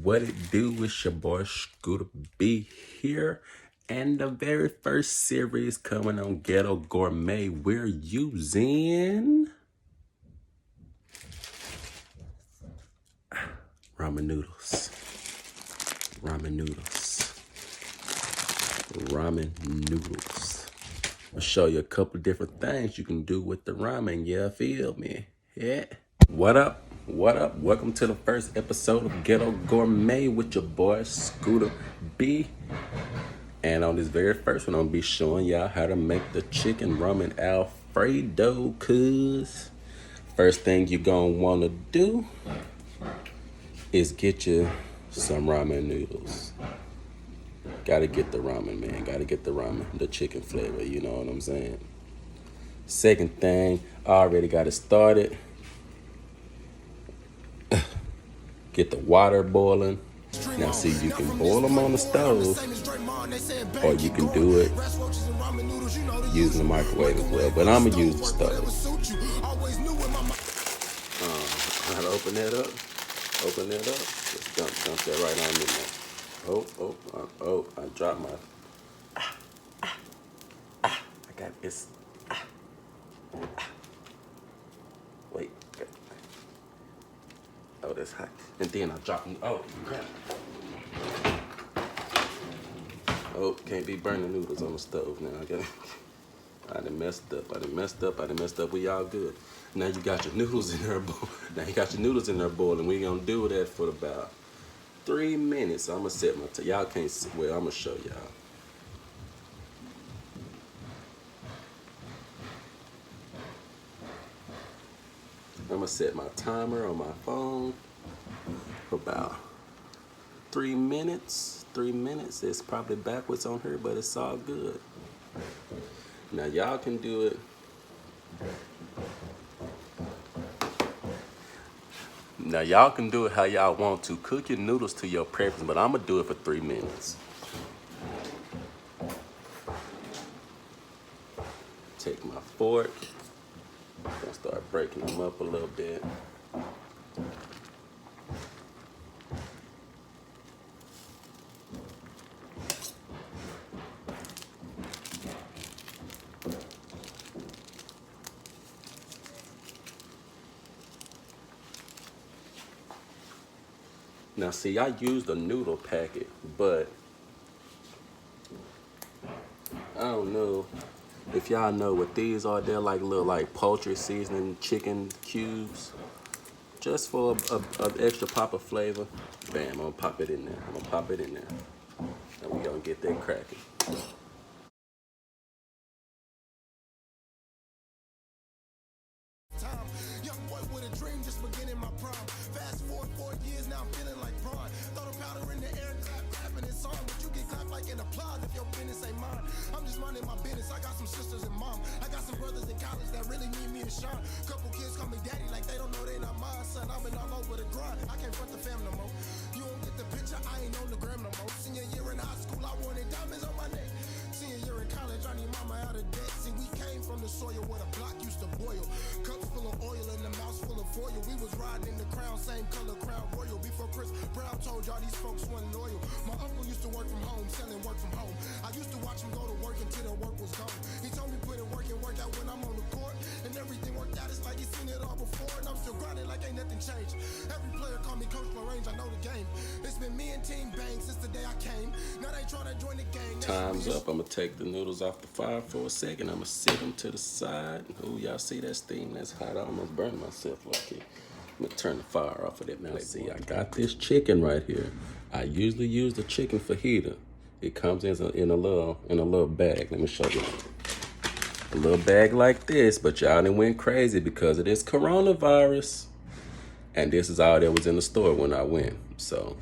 What it do? It's your boy Scooter B here. And the very first series coming on Ghetto Gourmet, we're using ramen noodles. Ramen noodles. Ramen noodles. I'll show you a couple different things you can do with the ramen. Yeah, feel me? Yeah. What up? What up? Welcome to the first episode of Ghetto Gourmet with your boy Scooter B. And on this very first one, I'm gonna be showing y'all how to make the chicken ramen Alfredo. Cause first thing you're gonna wanna do is get you some ramen noodles. Gotta get the ramen, man. Gotta get the ramen, the chicken flavor, you know what I'm saying? Second thing, I already got it started. Get the water boiling. Now see, you can boil them on the stove, or you can do it using the microwave as well. But I'm gonna use the stove. Gotta open that up. Open that up. Just dump that right on in there. Oh! I dropped my. I got this. Wait. Oh, that's hot. And then I dropped. Oh, crap. Oh, can't be burning noodles on the stove now. I done messed up. We all good. Now you got your noodles in there boiling. We gonna do that for about 3 minutes. I'm gonna set my y'all can't see. Well, I'm gonna show y'all. I'm gonna set my timer on my phone for about 3 minutes. 3 minutes. It's probably backwards on here, but it's all good. Now y'all can do it. Now y'all can do it how y'all want to. Cook your noodles to your preference, but I'm gonna do it for 3 minutes. Take my fork. Gonna start breaking them up a little bit. Now see, I used a noodle packet, but I don't know if y'all know what these are. They're like little poultry seasoning chicken cubes. Just for a extra pop of flavor. Bam, I'm gonna pop it in there. And we gonna get that cracking. Young boy with a dream, just beginning my prime. Fast forward 4 years, now I'm feeling like prime. Throw the powder in the air and clapping this song. But you get clapped like an applause if your business ain't mine. I'm just minding my business. I got some sisters and mom. I got some brothers in college that really need me to shine. Couple kids call me daddy like they don't know they not mine. Son, I've been all over the grind. I can't front the fam no more. You don't get the picture, I ain't on the gram no more. Senior year in high school, I wanted diamonds on my neck. Senior year in college, I need mama out of debt. See, we came from the soil where the block used to boil. Cups full of oil and the mouth full of foil. We was riding in the crown, same color, crown royal. Before Chris Brown told y'all these folks wasn't loyal. My uncle used to work from home, selling work from home. I used to watch him go to work until the work was gone. He told me put in work and work out when I'm on the court. And everything worked out, it's like he's seen it all before. And I'm still grinding like ain't nothing changed. Every player call me Coach Range, I know the game. It's been me and Team Bang since the day I came. Now they trying to join the gang. Time's up. I'm gonna take the noodles off the fire for a second. I'm gonna sit them to the side. Ooh, y'all see that steam? That's hot. I almost burned myself up here. I'm gonna turn the fire off of that. Now see, I got this chicken right here. I usually use the chicken fajita. It comes in a little bag. Let me show you. A little bag like this, but y'all done went crazy because of this coronavirus. And this is all that was in the store when I went. So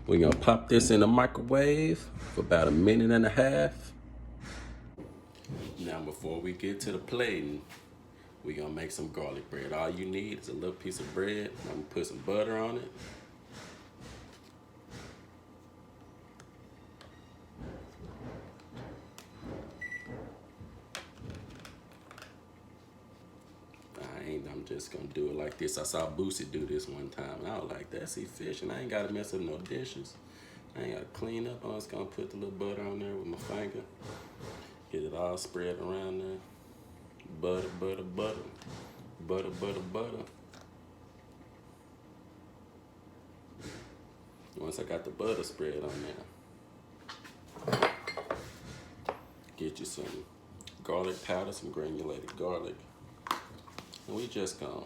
we're gonna pop this in the microwave for about 1.5 minutes. Now before we get to the plating, we're gonna make some garlic bread. All you need is a little piece of bread. I'm gonna put some butter on it. I'm just gonna do it like this. I saw Boosie do this one time, and I was like, that's efficient. I ain't gotta mess up no dishes. I ain't gotta clean up. I'm just gonna put the little butter on there with my finger. Get it all spread around there. Butter, butter, butter. Butter, butter, butter. Once I got the butter spread on there, get you some garlic powder, some granulated garlic. And we just gonna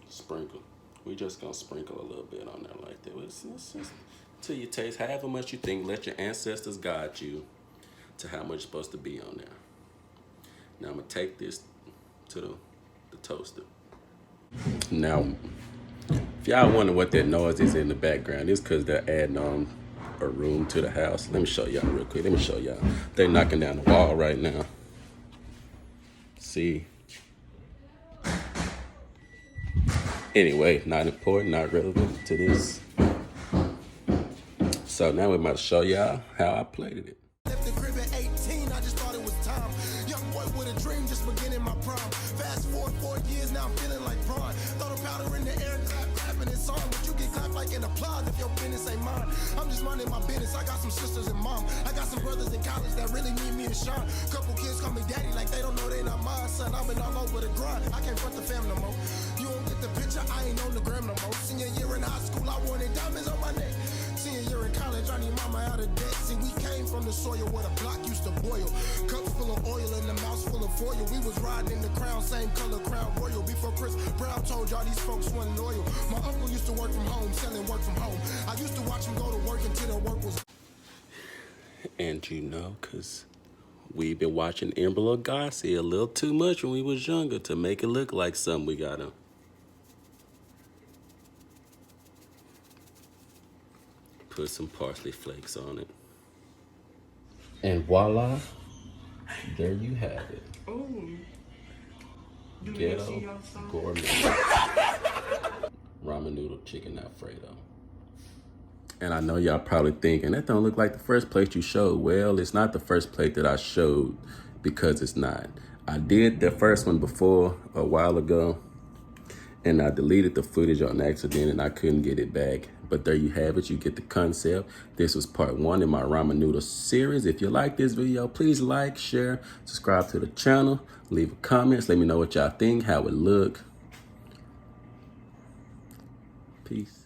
sprinkle. We just gonna sprinkle a little bit on there like that. It's just till you taste however much you think. Let your ancestors guide you to how much is supposed to be on there. Now I'm gonna take this to the toaster. Now, if y'all wonder what that noise is in the background, it's because they're adding on a room to the house. Let me show y'all real quick. Let me show y'all. They're knocking down the wall right now. See? Anyway, not important, not relevant to this. So now we're about to show y'all how I plated it. Left the crib at 18, I just thought it was time. Young boy with a dream, just beginning my prime. Fast forward 4 years, now I'm feeling like Braun. Throw the powder in the air, clapping this song. But you get clapped like an applause if your business ain't mine. I'm just minding my business, I got some sisters and mom. I got some brothers in college that really need me to shine. Couple kids call me daddy like they don't know they not mine. Son, I've been all over the grind, I can't front the fam no more. You don't get the picture, I ain't on the gram no more. Senior year in high school, I wanted diamonds on my neck. Senior year in college, I need mama out of debt. See, we came from the soil where the block used to boil. Cups full of oil and the mouth full of foil. We was riding in the crown, same color crown royal. Before Chris Brown told y'all these folks wasn't loyal. My uncle used to work from home, selling work from home. I used to watch him go to work until the work was. And you know, cause we've been watching Amber Lagasse a little too much when we was younger to make it look like something we gotta. Put some parsley flakes on it. And voila, there you have it. Ooh. Ghetto Gourmet Ramen Noodle Chicken Alfredo. And I know y'all probably thinking, that don't look like the first plate you showed. Well, it's not the first plate that I showed because it's not. I did the first one before a while ago, and I deleted the footage on accident and I couldn't get it back. But there you have it, you get the concept. This was part 1 in my ramen noodle series. If you like this video, please like, share, subscribe to the channel, leave a comment, let me know what y'all think, how it look. Peace.